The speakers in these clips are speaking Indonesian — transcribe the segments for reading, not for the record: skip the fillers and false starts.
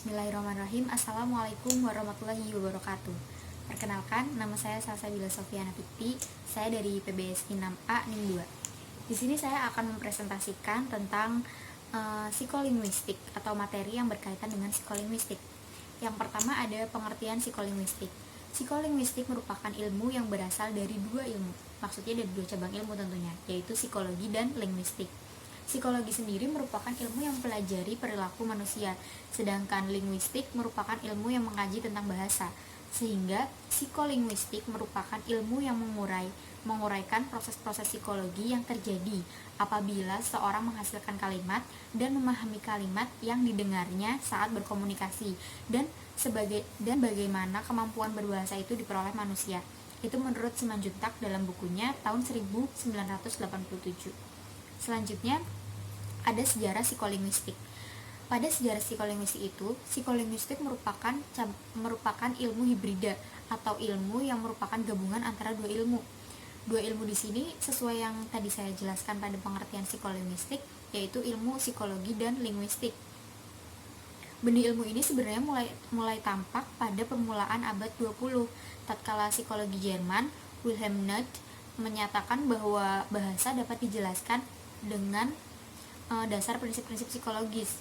Bismillahirrahmanirrahim. Assalamualaikum warahmatullahi wabarakatuh. Perkenalkan, nama saya Salsabila Sofiana Fikti. Saya dari PBSI 6A NIM 2. Di sini saya akan mempresentasikan tentang psikolinguistik atau materi yang berkaitan dengan psikolinguistik. Yang pertama ada pengertian psikolinguistik. Psikolinguistik merupakan ilmu yang berasal dari dua ilmu. Maksudnya dari dua cabang ilmu tentunya, yaitu psikologi dan linguistik. Psikologi sendiri merupakan ilmu yang mempelajari perilaku manusia, sedangkan linguistik merupakan ilmu yang mengkaji tentang bahasa. Sehingga psikolinguistik merupakan ilmu yang menguraikan proses-proses psikologi yang terjadi apabila seorang menghasilkan kalimat dan memahami kalimat yang didengarnya saat berkomunikasi dan bagaimana kemampuan berbahasa itu diperoleh manusia. Itu menurut Simanjuntak dalam bukunya tahun 1987. Selanjutnya ada sejarah psikolinguistik. Pada sejarah psikolinguistik itu, psikolinguistik merupakan ilmu hibrida atau ilmu yang merupakan gabungan antara dua ilmu. Dua ilmu di sini sesuai yang tadi saya jelaskan pada pengertian psikolinguistik, yaitu ilmu psikologi dan linguistik. Benih ilmu ini sebenarnya mulai tampak pada permulaan abad 20, tatkala psikologi Jerman Wilhelm Natt menyatakan bahwa bahasa dapat dijelaskan dengan dasar prinsip-prinsip psikologis.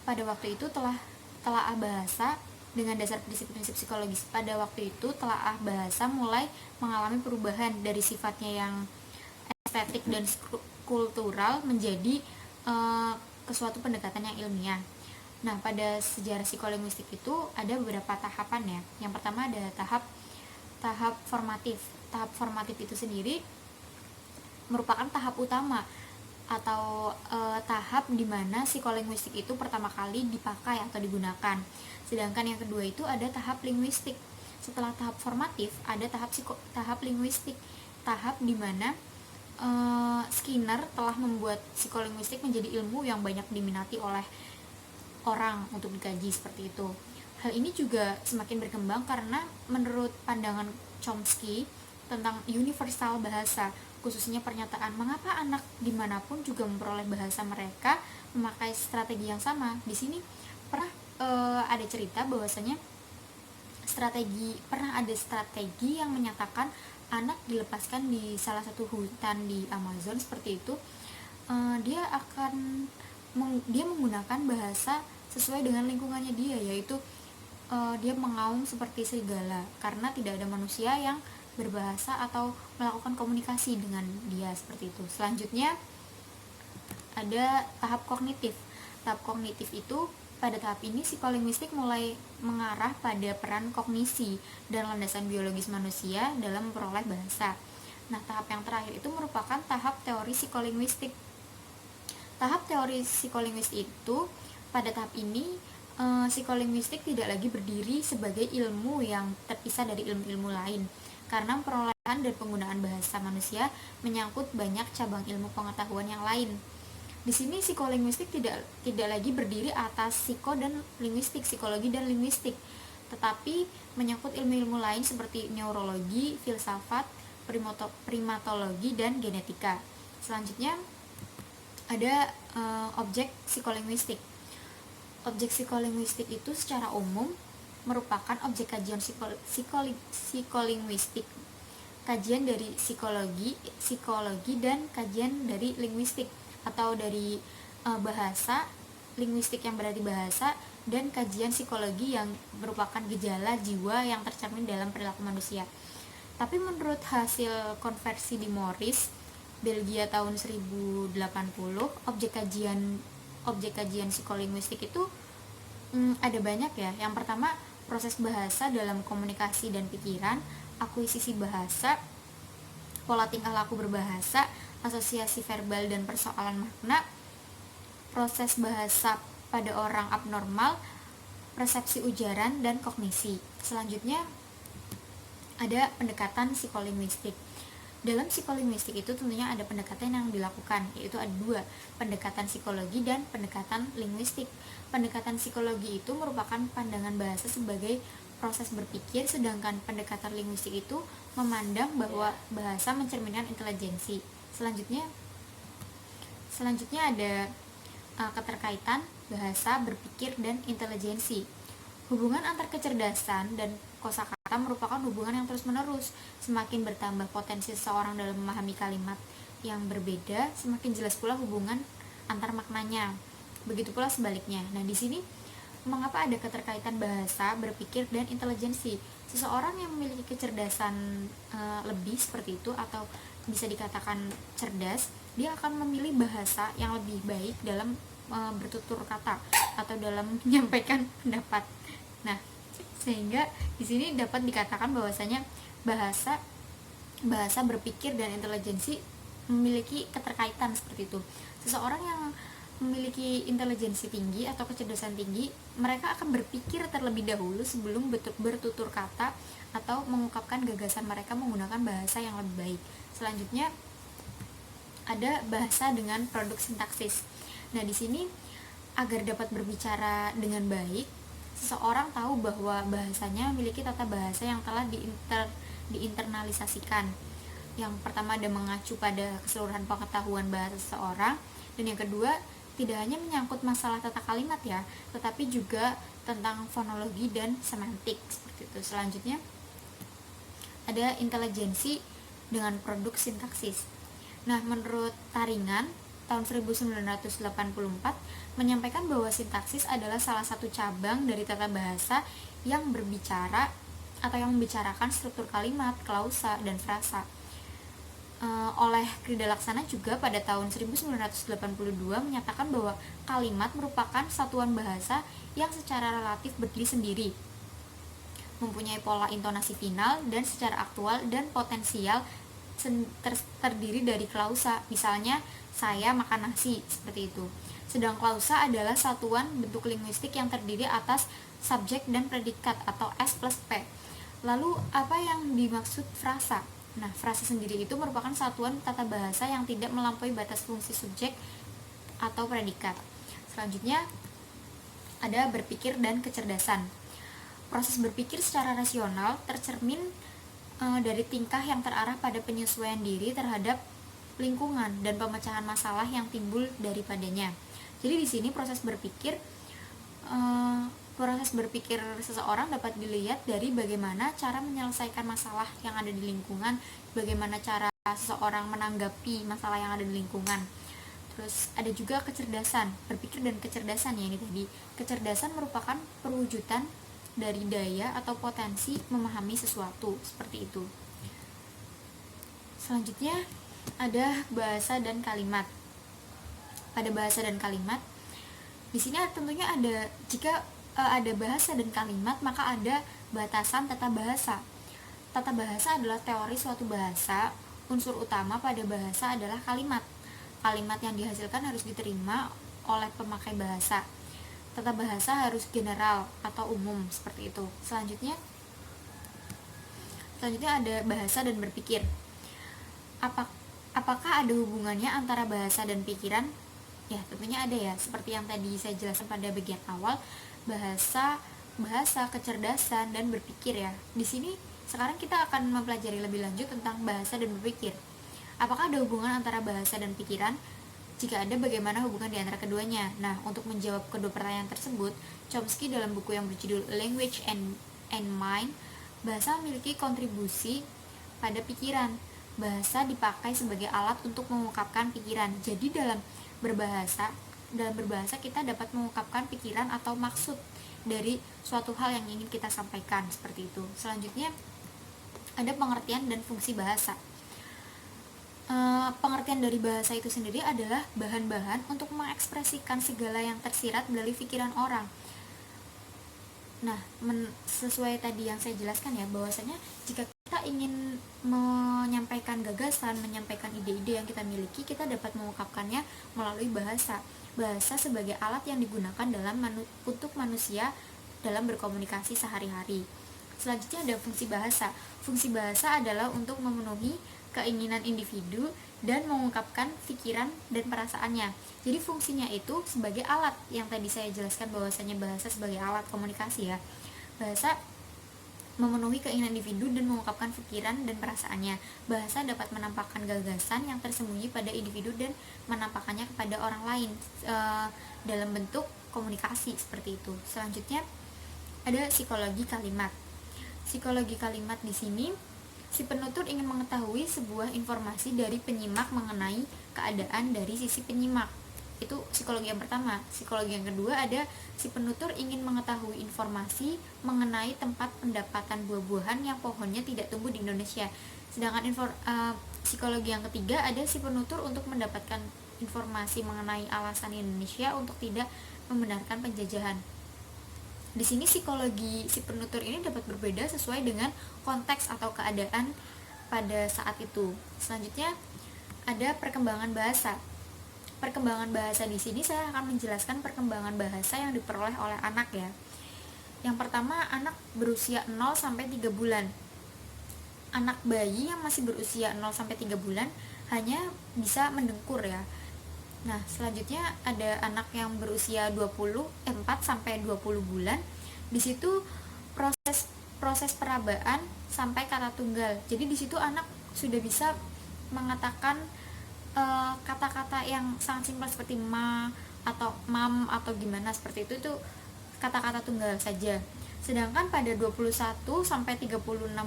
Pada waktu itu telaah bahasa dengan dasar prinsip-prinsip psikologis. Pada waktu itu telaah bahasa mulai mengalami perubahan dari sifatnya yang estetik dan kultural menjadi ke suatu pendekatan yang ilmiah. Nah, pada sejarah psikolinguistik itu ada beberapa tahapan ya. Yang pertama ada tahap formatif. Tahap formatif itu sendiri merupakan tahap utama atau tahap di mana psikolinguistik itu pertama kali dipakai atau digunakan. Sedangkan yang kedua itu ada tahap linguistik. Setelah tahap formatif ada tahap linguistik, tahap di mana Skinner telah membuat psikolinguistik menjadi ilmu yang banyak diminati oleh orang untuk dikaji seperti itu. Hal ini juga semakin berkembang karena menurut pandangan Chomsky tentang universal bahasa, khususnya pernyataan mengapa anak dimanapun juga memperoleh bahasa mereka memakai strategi yang sama. Di sini pernah ada cerita bahwasanya pernah ada strategi yang menyatakan anak dilepaskan di salah satu hutan di Amazon seperti itu, dia menggunakan bahasa sesuai dengan lingkungannya dia, yaitu dia mengaum seperti serigala karena tidak ada manusia yang berbahasa atau melakukan komunikasi dengan dia seperti itu. Selanjutnya ada tahap kognitif. Tahap kognitif itu pada tahap ini psikolinguistik mulai mengarah pada peran kognisi dan landasan biologis manusia dalam memperoleh bahasa. Nah, tahap yang terakhir itu merupakan tahap teori psikolinguistik. Tahap teori psikolinguistik itu pada tahap ini psikolinguistik tidak lagi berdiri sebagai ilmu yang terpisah dari ilmu-ilmu lain, karena perolehan dan penggunaan bahasa manusia menyangkut banyak cabang ilmu pengetahuan yang lain. Di sini psikolinguistik tidak lagi berdiri atas psikologi dan linguistik, tetapi menyangkut ilmu-ilmu lain seperti neurologi, filsafat, primatologi, dan genetika. Selanjutnya ada objek psikolinguistik. Objek psikolinguistik itu secara umum merupakan objek kajian psikolinguistik, kajian dari psikologi dan kajian dari linguistik atau dari bahasa, linguistik yang berarti bahasa, dan kajian psikologi yang merupakan gejala jiwa yang tercermin dalam perilaku manusia. Tapi menurut hasil konversi di Morris, Belgia tahun 1080, objek kajian psikolinguistik itu ada banyak ya. Yang pertama, proses bahasa dalam komunikasi dan pikiran, akuisisi bahasa, pola tingkah laku berbahasa, asosiasi verbal dan persoalan makna, proses bahasa pada orang abnormal, persepsi ujaran, dan kognisi. Selanjutnya ada pendekatan psikolinguistik. Dalam psikolinguistik itu tentunya ada pendekatan yang dilakukan, yaitu ada dua, pendekatan psikologi dan pendekatan linguistik. Pendekatan psikologi itu merupakan pandangan bahasa sebagai proses berpikir, sedangkan pendekatan linguistik itu memandang bahwa bahasa mencerminkan intelijensi. Selanjutnya ada keterkaitan bahasa, berpikir, dan intelijensi. Hubungan antar kecerdasan dan kosakata merupakan hubungan yang terus-menerus. Semakin bertambah potensi seseorang dalam memahami kalimat yang berbeda, semakin jelas pula hubungan antar maknanya. Begitu pula sebaliknya. Nah, di sini mengapa ada keterkaitan bahasa, berpikir, dan intelijensi? Seseorang yang memiliki kecerdasan lebih seperti itu, atau bisa dikatakan cerdas, dia akan memilih bahasa yang lebih baik dalam bertutur kata atau dalam menyampaikan pendapat. Nah, sehingga di sini dapat dikatakan bahwasanya bahasa, berpikir, dan intelijensi memiliki keterkaitan seperti itu. Seseorang yang memiliki intelijensi tinggi atau kecerdasan tinggi, mereka akan berpikir terlebih dahulu sebelum bertutur kata atau mengungkapkan gagasan mereka menggunakan bahasa yang lebih baik. Selanjutnya ada bahasa dengan produk sintaksis. Nah, di sini agar dapat berbicara dengan baik, seseorang tahu bahwa bahasanya memiliki tata bahasa yang telah diinternalisasikan. Yang pertama ada mengacu pada keseluruhan pengetahuan bahasa seseorang, dan yang kedua tidak hanya menyangkut masalah tata kalimat ya, tetapi juga tentang fonologi dan semantik seperti itu. Selanjutnya ada intelijensi dengan produk sintaksis. Nah, menurut Taringan tahun 1984 menyampaikan bahwa sintaksis adalah salah satu cabang dari tata bahasa yang berbicara atau yang membicarakan struktur kalimat, klausa, dan frasa. Oleh Krida Laksana juga pada tahun 1982 menyatakan bahwa kalimat merupakan satuan bahasa yang secara relatif berdiri sendiri, mempunyai pola intonasi final, dan secara aktual dan potensial terdiri dari klausa, misalnya saya makan nasi, seperti itu. Sedang klausa adalah satuan bentuk linguistik yang terdiri atas subjek dan predikat atau S plus P. Lalu apa yang dimaksud frasa? Nah, frasa sendiri itu merupakan satuan tata bahasa yang tidak melampaui batas fungsi subjek atau predikat. Selanjutnya ada berpikir dan kecerdasan. Proses berpikir secara rasional tercermin dari tingkah yang terarah pada penyesuaian diri terhadap lingkungan dan pemecahan masalah yang timbul daripadanya. Jadi di sini proses berpikir seseorang dapat dilihat dari bagaimana cara menyelesaikan masalah yang ada di lingkungan, bagaimana cara seseorang menanggapi masalah yang ada di lingkungan. Terus ada juga kecerdasan, berpikir dan kecerdasan ya, ini tadi. Kecerdasan merupakan perwujudan dari daya atau potensi memahami sesuatu, seperti itu. Selanjutnya ada bahasa dan kalimat. Pada bahasa dan kalimat, di sini tentunya ada, jika ada bahasa dan kalimat, maka ada batasan tata bahasa. Tata bahasa adalah teori suatu bahasa. Unsur utama pada bahasa adalah kalimat. Kalimat yang dihasilkan harus diterima oleh pemakai bahasa. Tata bahasa harus general atau umum, seperti itu. Selanjutnya ada bahasa dan berpikir. Apakah ada hubungannya antara bahasa dan pikiran? Ya, tentunya ada ya. Seperti yang tadi saya jelaskan pada bagian awal, bahasa, kecerdasan, dan berpikir ya. Di sini sekarang kita akan mempelajari lebih lanjut tentang bahasa dan berpikir. Apakah ada hubungan antara bahasa dan pikiran? Jika ada, bagaimana hubungan di antara keduanya? Nah, untuk menjawab kedua pertanyaan tersebut, Chomsky dalam buku yang berjudul Language and Mind, bahasa memiliki kontribusi pada pikiran. Bahasa dipakai sebagai alat untuk mengungkapkan pikiran. Jadi dalam berbahasa kita dapat mengungkapkan pikiran atau maksud dari suatu hal yang ingin kita sampaikan, seperti itu. Selanjutnya ada pengertian dan fungsi bahasa. Pengertian dari bahasa itu sendiri adalah bahan-bahan untuk mengekspresikan segala yang tersirat dari pikiran orang. Nah, sesuai tadi yang saya jelaskan ya, bahwasanya jika kita ingin menyampaikan gagasan, menyampaikan ide-ide yang kita miliki, kita dapat mengungkapkannya melalui bahasa. Bahasa sebagai alat yang digunakan untuk manusia dalam berkomunikasi sehari-hari. Selanjutnya ada fungsi bahasa. Fungsi bahasa adalah untuk memenuhi keinginan individu dan mengungkapkan pikiran dan perasaannya. Jadi fungsinya itu sebagai alat, yang tadi saya jelaskan bahwasanya bahasa sebagai alat komunikasi ya. Bahasa memenuhi keinginan individu dan mengungkapkan pikiran dan perasaannya. Bahasa dapat menampakkan gagasan yang tersembunyi pada individu dan menampakkannya kepada orang lain dalam bentuk komunikasi seperti itu. Selanjutnya ada psikologi kalimat. Psikologi kalimat di sini, si penutur ingin mengetahui sebuah informasi dari penyimak mengenai keadaan dari sisi penyimak. Itu psikologi yang pertama. Psikologi yang kedua ada si penutur ingin mengetahui informasi mengenai tempat pendapatan buah-buahan yang pohonnya tidak tumbuh di Indonesia. Sedangkan psikologi yang ketiga ada si penutur untuk mendapatkan informasi mengenai alasan Indonesia untuk tidak membenarkan penjajahan. Di sini psikologi si penutur ini dapat berbeda sesuai dengan konteks atau keadaan pada saat itu. Selanjutnya ada perkembangan bahasa. Perkembangan bahasa di sini saya akan menjelaskan perkembangan bahasa yang diperoleh oleh anak ya. Yang pertama, anak berusia 0 sampai 3 bulan. Anak bayi yang masih berusia 0 sampai 3 bulan hanya bisa mendengkur ya. Nah, selanjutnya ada anak yang berusia 4 sampai 20 bulan. Di situ proses perabaan sampai kata tunggal. Jadi di situ anak sudah bisa mengatakan kata-kata yang sangat simpel seperti ma atau mam atau gimana seperti itu kata-kata tunggal saja. Sedangkan pada 21 sampai 36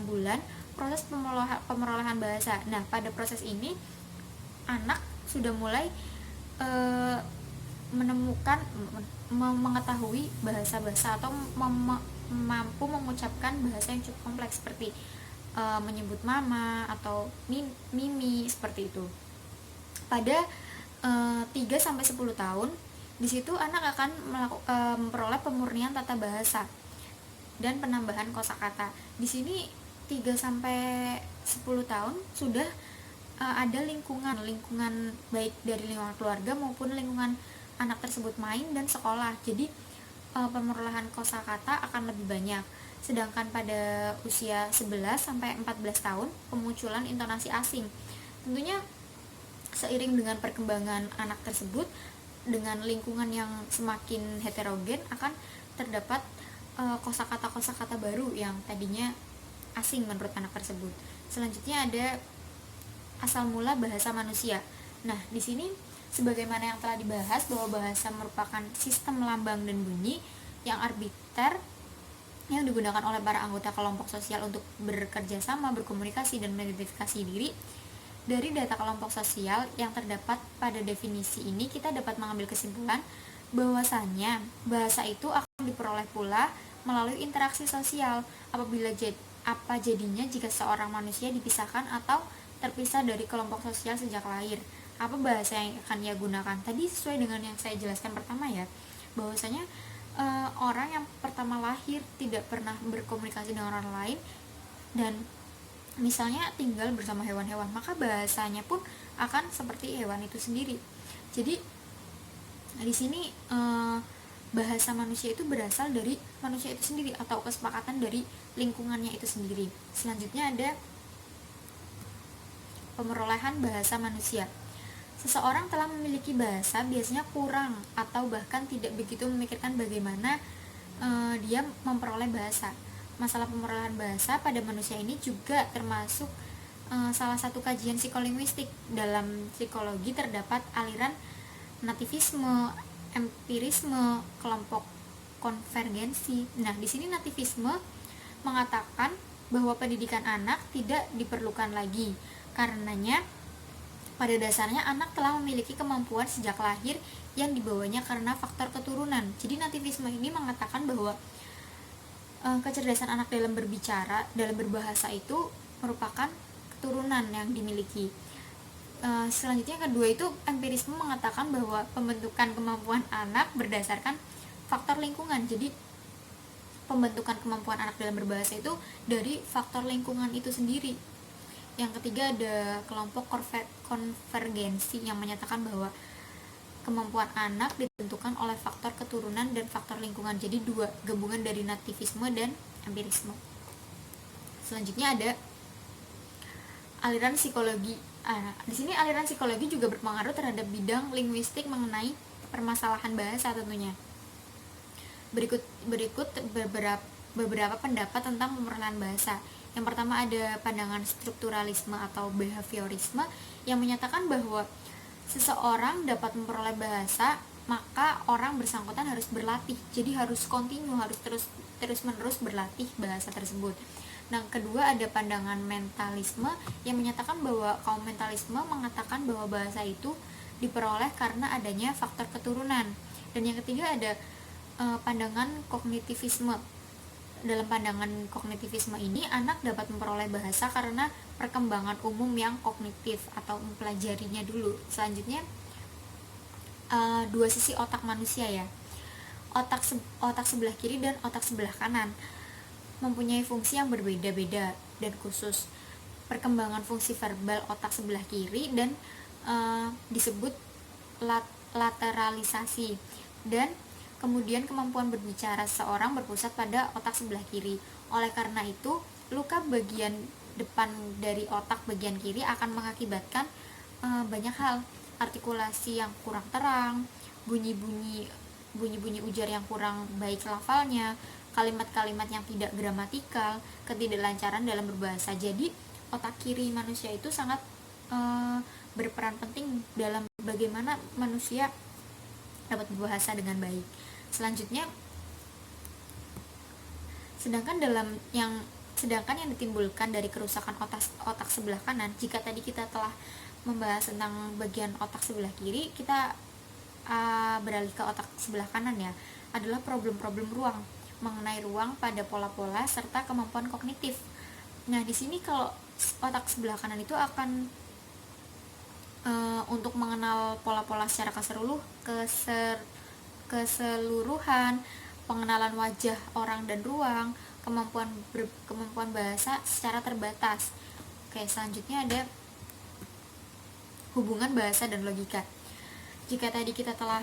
bulan proses pemerolehan bahasa. Nah, pada proses ini anak sudah mulai mengetahui bahasa-bahasa atau mampu mengucapkan bahasa yang cukup kompleks seperti menyebut mama atau mimi seperti itu. Pada 3 sampai 10 tahun, di situ anak akan memperoleh pemurnian tata bahasa dan penambahan kosakata. Di sini 3 sampai 10 tahun sudah ada lingkungan baik dari lingkungan keluarga maupun lingkungan anak tersebut main dan sekolah. Jadi pemerolehan kosakata akan lebih banyak. Sedangkan pada usia 11 sampai 14 tahun pemunculan intonasi asing. Tentunya seiring dengan perkembangan anak tersebut dengan lingkungan yang semakin heterogen akan terdapat kosakata-kosakata baru yang tadinya asing menurut anak tersebut. Selanjutnya ada asal mula bahasa manusia. Nah, di sini sebagaimana yang telah dibahas bahwa bahasa merupakan sistem lambang dan bunyi yang arbiter yang digunakan oleh para anggota kelompok sosial untuk bekerja sama, berkomunikasi, dan mengidentifikasi diri. Dari data kelompok sosial yang terdapat pada definisi ini, kita dapat mengambil kesimpulan bahwasanya bahasa itu akan diperoleh pula melalui interaksi sosial. Apa jadinya jika seorang manusia dipisahkan atau terpisah dari kelompok sosial sejak lahir? Apa bahasa yang akan ia gunakan? Tadi sesuai dengan yang saya jelaskan pertama ya, bahwasanya orang yang pertama lahir tidak pernah berkomunikasi dengan orang lain dan misalnya tinggal bersama hewan-hewan, maka bahasanya pun akan seperti hewan itu sendiri. Jadi di sini bahasa manusia itu berasal dari manusia itu sendiri atau kesepakatan dari lingkungannya itu sendiri. Selanjutnya ada pemerolehan bahasa manusia. Seseorang telah memiliki bahasa biasanya kurang atau bahkan tidak begitu memikirkan bagaimana dia memperoleh bahasa. Masalah pemerolehan bahasa pada manusia ini juga termasuk salah satu kajian psikolinguistik. Dalam psikologi terdapat aliran nativisme, empirisme, kelompok konvergensi. Nah, di sini nativisme mengatakan bahwa pendidikan anak tidak diperlukan lagi. Karenanya pada dasarnya anak telah memiliki kemampuan sejak lahir yang dibawanya karena faktor keturunan. Jadi nativisme ini mengatakan bahwa kecerdasan anak dalam berbicara, dalam berbahasa itu merupakan keturunan yang dimiliki. Selanjutnya kedua itu empirisme mengatakan bahwa pembentukan kemampuan anak berdasarkan faktor lingkungan. Jadi pembentukan kemampuan anak dalam berbahasa itu dari faktor lingkungan itu sendiri. Yang ketiga ada kelompok konvergensi yang menyatakan bahwa kemampuan anak ditentukan oleh faktor keturunan dan faktor lingkungan. Jadi dua gabungan dari nativisme dan empirisme. Selanjutnya ada aliran psikologi. Di sini aliran psikologi juga berpengaruh terhadap bidang linguistik mengenai permasalahan bahasa tentunya. Berikut beberapa pendapat tentang pemerolehan bahasa. Yang pertama ada pandangan strukturalisme atau behaviorisme yang menyatakan bahwa seseorang dapat memperoleh bahasa maka orang bersangkutan harus berlatih. Jadi harus kontinu, harus terus-menerus berlatih bahasa tersebut. Nah, kedua ada pandangan mentalisme yang menyatakan bahwa kaum mentalisme mengatakan bahwa bahasa itu diperoleh karena adanya faktor keturunan. Dan yang ketiga ada pandangan kognitivisme. Dalam pandangan kognitivisme ini, anak dapat memperoleh bahasa karena perkembangan umum yang kognitif atau mempelajarinya dulu. Selanjutnya, dua sisi otak manusia ya. Otak sebelah kiri dan otak sebelah kanan mempunyai fungsi yang berbeda-beda dan khusus. Perkembangan fungsi verbal otak sebelah kiri dan disebut lateralisasi, dan kemudian kemampuan berbicara seseorang berpusat pada otak sebelah kiri. Oleh karena itu, luka bagian depan dari otak bagian kiri akan mengakibatkan banyak hal. Artikulasi yang kurang terang, bunyi-bunyi ujar yang kurang baik lafalnya, kalimat-kalimat yang tidak gramatikal, ketidaklancaran dalam berbahasa. Jadi otak kiri manusia itu sangat berperan penting dalam bagaimana manusia dapat berbahasa dengan baik. Selanjutnya, sedangkan yang ditimbulkan dari kerusakan otak sebelah kanan, jika tadi kita telah membahas tentang bagian otak sebelah kiri, kita beralih ke otak sebelah kanan ya, adalah problem-problem ruang, mengenai ruang pada pola-pola serta kemampuan kognitif. Nah, di sini kalau otak sebelah kanan itu akan untuk mengenal pola-pola secara keseluruhan, pengenalan wajah orang dan ruang, kemampuan bahasa secara terbatas. Oke, selanjutnya ada hubungan bahasa dan logika. Jika tadi kita telah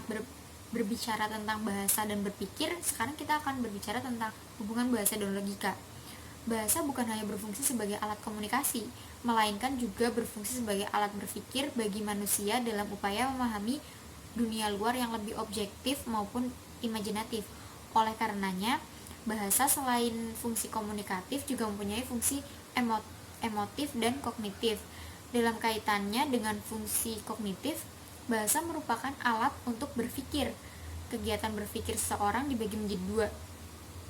berbicara tentang bahasa dan berpikir, sekarang kita akan berbicara tentang hubungan bahasa dan logika. Bahasa bukan hanya berfungsi sebagai alat komunikasi, melainkan juga berfungsi sebagai alat berpikir bagi manusia dalam upaya memahami dunia luar yang lebih objektif maupun imajinatif. Oleh karenanya, bahasa selain fungsi komunikatif juga mempunyai fungsi emotif dan kognitif. Dalam kaitannya dengan fungsi kognitif, bahasa merupakan alat untuk berpikir. Kegiatan berpikir seseorang dibagi menjadi dua,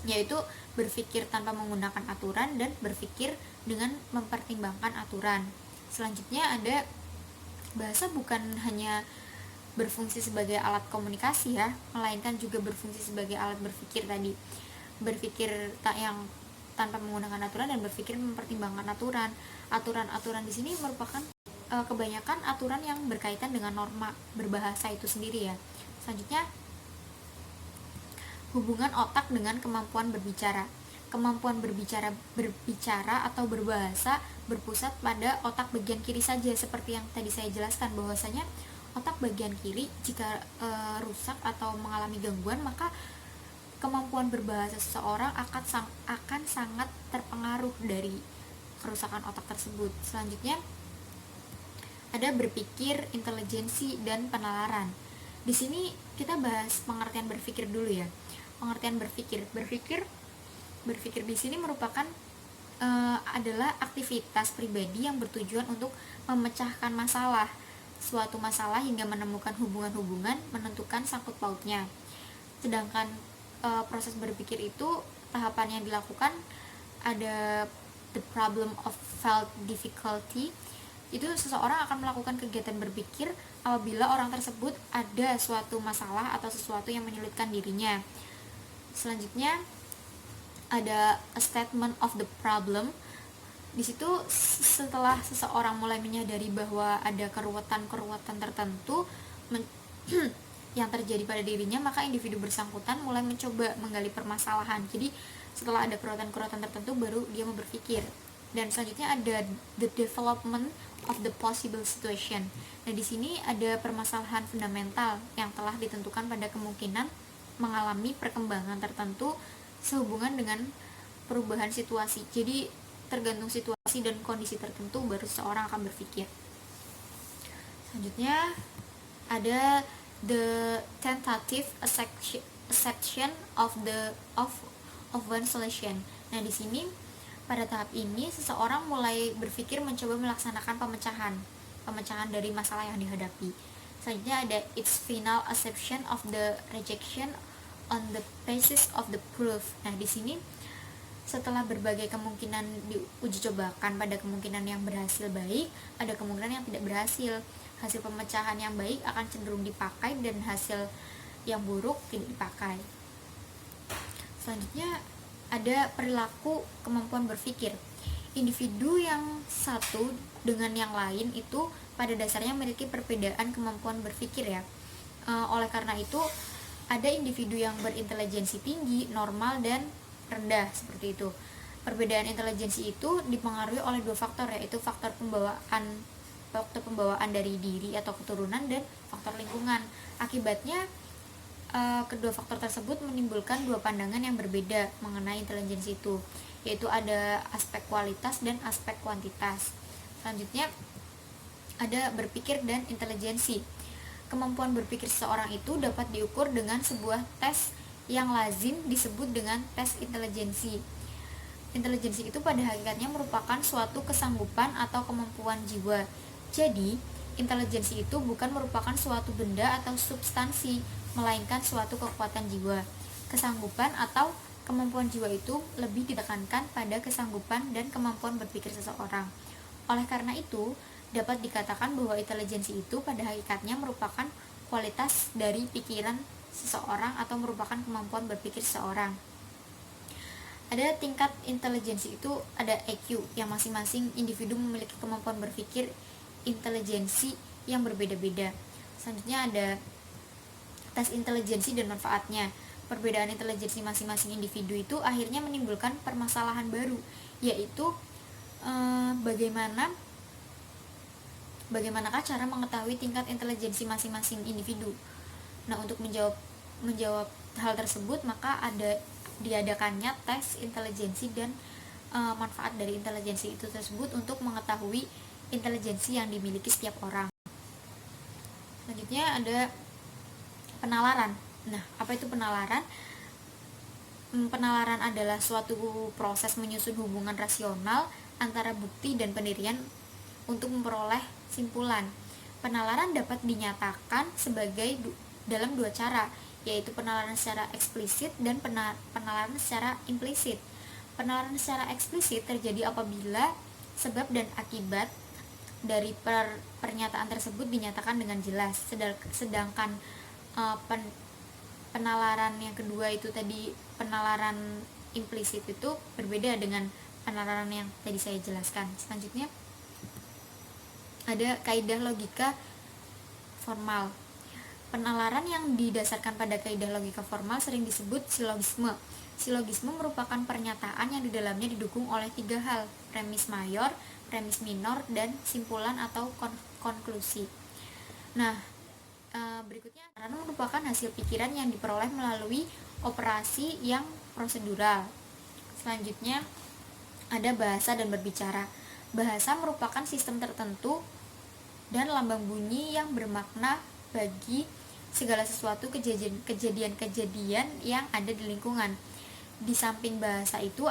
yaitu berpikir tanpa menggunakan aturan dan berpikir dengan mempertimbangkan aturan. Selanjutnya ada bahasa bukan hanya berfungsi sebagai alat komunikasi ya, melainkan juga berfungsi sebagai alat berpikir tadi. Berpikir yang tanpa menggunakan aturan dan berpikir mempertimbangkan aturan. Aturan-aturan di sini merupakan kebanyakan aturan yang berkaitan dengan norma berbahasa itu sendiri ya. Selanjutnya, hubungan otak dengan kemampuan berbicara. Kemampuan berbicara atau berbahasa berpusat pada otak bagian kiri saja, seperti yang tadi saya jelaskan bahwasanya otak bagian kiri jika rusak atau mengalami gangguan, maka kemampuan berbahasa seseorang akan sangat terpengaruh dari kerusakan otak tersebut. Selanjutnya ada berpikir, intelijensi, dan penalaran. Di sini kita bahas pengertian berpikir dulu ya. Pengertian berpikir di sini merupakan adalah aktivitas pribadi yang bertujuan untuk memecahkan suatu masalah hingga menemukan hubungan-hubungan, menentukan sangkut pautnya. Sedangkan proses berpikir itu tahapan yang dilakukan ada the problem of felt difficulty. Itu seseorang akan melakukan kegiatan berpikir apabila orang tersebut ada suatu masalah atau sesuatu yang menyulitkan dirinya. Selanjutnya ada a statement of the problem. Di situ setelah seseorang mulai menyadari bahwa ada keruwetan tertentu yang terjadi pada dirinya, maka individu bersangkutan mulai mencoba menggali permasalahan. Jadi setelah ada keruwetan tertentu baru dia mau berpikir. Dan selanjutnya ada the development of the possible situation. Nah, di sini ada permasalahan fundamental yang telah ditentukan pada kemungkinan mengalami perkembangan tertentu sehubungan dengan perubahan situasi. Jadi tergantung situasi dan kondisi tertentu baru seseorang akan berpikir. Selanjutnya ada the tentative acceptance of one solution. Nah, di sini pada tahap ini seseorang mulai berpikir mencoba melaksanakan pemecahan dari masalah yang dihadapi. Selanjutnya ada its final acceptance of the rejection on the basis of the proof. Nah, di sini setelah berbagai kemungkinan diuji cobakan, pada kemungkinan yang berhasil baik, ada kemungkinan yang tidak berhasil. Hasil pemecahan yang baik akan cenderung dipakai dan hasil yang buruk tidak dipakai. Selanjutnya ada perilaku kemampuan berpikir. Individu yang satu dengan yang lain itu pada dasarnya memiliki perbedaan kemampuan berpikir ya. Oleh karena itu ada individu yang berintelijensi tinggi, normal, dan rendah seperti itu. Perbedaan intelijensi itu dipengaruhi oleh dua faktor, yaitu faktor pembawaan dari diri atau keturunan dan faktor lingkungan. Akibatnya kedua faktor tersebut menimbulkan dua pandangan yang berbeda mengenai intelijensi itu, yaitu ada aspek kualitas dan aspek kuantitas. Selanjutnya ada berpikir dan intelijensi. Kemampuan berpikir seseorang itu dapat diukur dengan sebuah tes yang lazim disebut dengan tes intelijensi. Intelijensi itu pada hakikatnya merupakan suatu kesanggupan atau kemampuan jiwa. Jadi, intelijensi itu bukan merupakan suatu benda atau substansi, melainkan suatu kekuatan jiwa. Kesanggupan atau kemampuan jiwa itu lebih ditekankan pada kesanggupan dan kemampuan berpikir seseorang. Oleh karena itu, dapat dikatakan bahwa intelijensi itu pada hakikatnya merupakan kualitas dari pikiran seseorang atau merupakan kemampuan berpikir seseorang. Ada tingkat intelijensi itu, ada EQ, yang masing-masing individu memiliki kemampuan berpikir intelijensi yang berbeda-beda. Selanjutnya ada tes intelijensi dan manfaatnya. Perbedaan intelijensi masing-masing individu itu akhirnya menimbulkan permasalahan baru, yaitu bagaimanakah cara mengetahui tingkat intelijensi masing-masing individu. Nah, untuk menjawab hal tersebut, maka diadakannya tes intelijensi dan manfaat dari intelijensi itu tersebut untuk mengetahui intelijensi yang dimiliki setiap orang. Selanjutnya ada penalaran. Nah, apa itu penalaran? Penalaran adalah suatu proses menyusun hubungan rasional antara bukti dan pendirian untuk memperoleh simpulan. Penalaran dapat dinyatakan sebagai dalam dua cara, yaitu penalaran secara eksplisit dan penalaran secara implisit. Penalaran secara eksplisit terjadi apabila sebab dan akibat dari pernyataan tersebut dinyatakan dengan jelas, sedangkan penalaran yang kedua itu tadi, penalaran implisit, itu berbeda dengan penalaran yang tadi saya jelaskan. Selanjutnya ada kaidah logika formal. Penalaran yang didasarkan pada kaidah logika formal sering disebut silogisme. Silogisme merupakan pernyataan yang di dalamnya didukung oleh tiga hal: premis mayor, premis minor, dan simpulan atau konklusi. Nah, berikutnya merupakan hasil pikiran yang diperoleh melalui operasi yang prosedural. Selanjutnya ada bahasa dan berbicara. Bahasa merupakan sistem tertentu dan lambang bunyi yang bermakna bagi segala sesuatu kejadian-kejadian yang ada di lingkungan. Di samping bahasa itu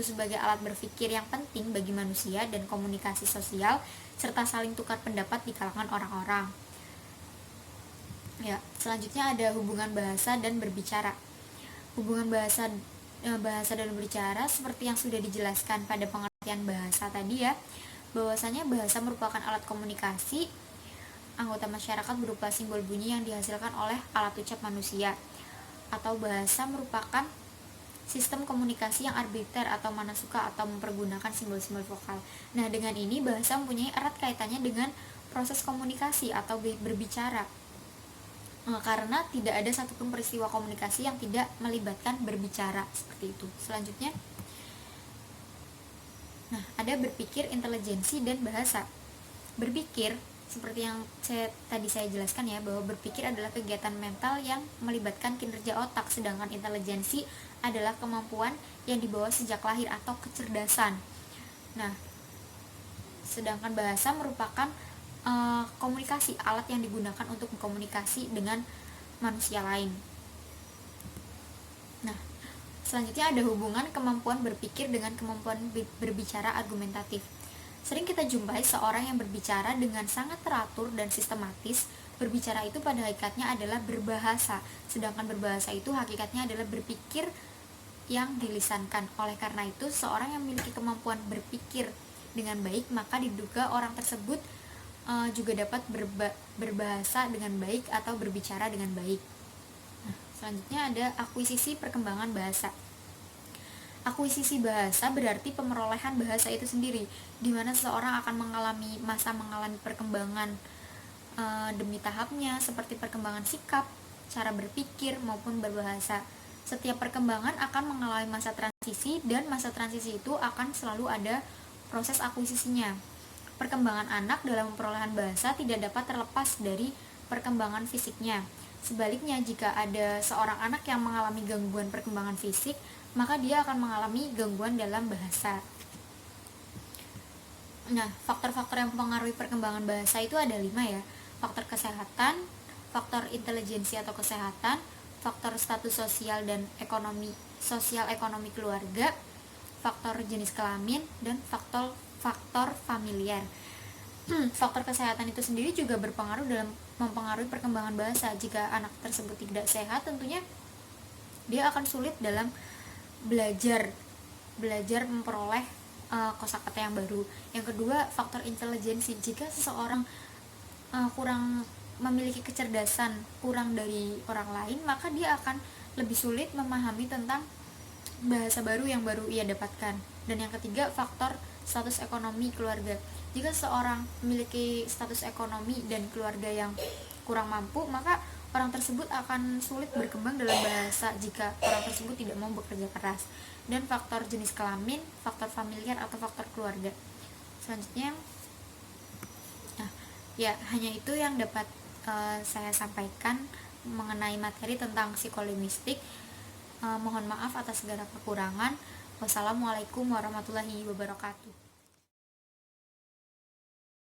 sebagai alat berpikir yang penting bagi manusia dan komunikasi sosial serta saling tukar pendapat di kalangan orang-orang. Ya, selanjutnya ada hubungan bahasa dan berbicara. Hubungan bahasa dan berbicara seperti yang sudah dijelaskan pada pengertian bahasa tadi ya, bahwasanya bahasa merupakan alat komunikasi anggota masyarakat berupa simbol bunyi yang dihasilkan oleh alat ucap manusia, atau bahasa merupakan sistem komunikasi yang arbiter atau mana suka atau mempergunakan simbol-simbol vokal. Nah, dengan ini bahasa mempunyai erat kaitannya dengan proses komunikasi atau berbicara, karena tidak ada satupun peristiwa komunikasi yang tidak melibatkan berbicara, seperti itu. Selanjutnya, nah, ada berpikir, intelijensi, dan bahasa. Berpikir, seperti yang tadi saya jelaskan ya, bahwa berpikir adalah kegiatan mental yang melibatkan kinerja otak, sedangkan intelijensi adalah kemampuan yang dibawa sejak lahir atau kecerdasan. Nah, sedangkan bahasa merupakan komunikasi, alat yang digunakan untuk berkomunikasi dengan manusia lain. Nah, selanjutnya ada hubungan kemampuan berpikir dengan kemampuan berbicara argumentatif. Sering kita jumpai seorang yang berbicara dengan sangat teratur dan sistematis. Berbicara itu pada hakikatnya adalah berbahasa, sedangkan berbahasa itu hakikatnya adalah berpikir yang dilisankan. Oleh karena itu, seorang yang memiliki kemampuan berpikir dengan baik, maka diduga orang tersebut juga dapat berbahasa dengan baik atau berbicara dengan baik. Nah, selanjutnya ada akuisisi perkembangan bahasa. Akuisisi bahasa berarti pemerolehan bahasa itu sendiri, di mana seseorang akan mengalami perkembangan demi tahapnya, seperti perkembangan sikap, cara berpikir maupun berbahasa. Setiap perkembangan akan mengalami masa transisi, dan masa transisi itu akan selalu ada proses akuisisinya. Perkembangan anak dalam perolehan bahasa tidak dapat terlepas dari perkembangan fisiknya. Sebaliknya, jika ada seorang anak yang mengalami gangguan perkembangan fisik, maka dia akan mengalami gangguan dalam bahasa. Nah, faktor-faktor yang mempengaruhi perkembangan bahasa itu ada 5 ya. Faktor kesehatan, faktor intelijensi atau kesehatan, faktor status sosial dan ekonomi keluarga, faktor jenis kelamin, dan faktor familiar. Faktor kesehatan itu sendiri juga berpengaruh dalam mempengaruhi perkembangan bahasa. Jika anak tersebut tidak sehat, tentunya dia akan sulit dalam belajar memperoleh kosakata yang baru. Yang kedua, faktor intelijensi. Jika seseorang kurang memiliki kecerdasan, kurang dari orang lain, maka dia akan lebih sulit memahami tentang bahasa baru yang baru ia dapatkan. Dan yang ketiga, faktor status ekonomi keluarga. Jika seorang memiliki status ekonomi dan keluarga yang kurang mampu, maka orang tersebut akan sulit berkembang dalam bahasa jika orang tersebut tidak mau bekerja keras. Dan faktor jenis kelamin, faktor familiar atau faktor keluarga. Selanjutnya, ya hanya itu yang dapat saya sampaikan mengenai materi tentang psikolinguistik. Mohon maaf atas segala kekurangan. Wassalamualaikum warahmatullahi wabarakatuh.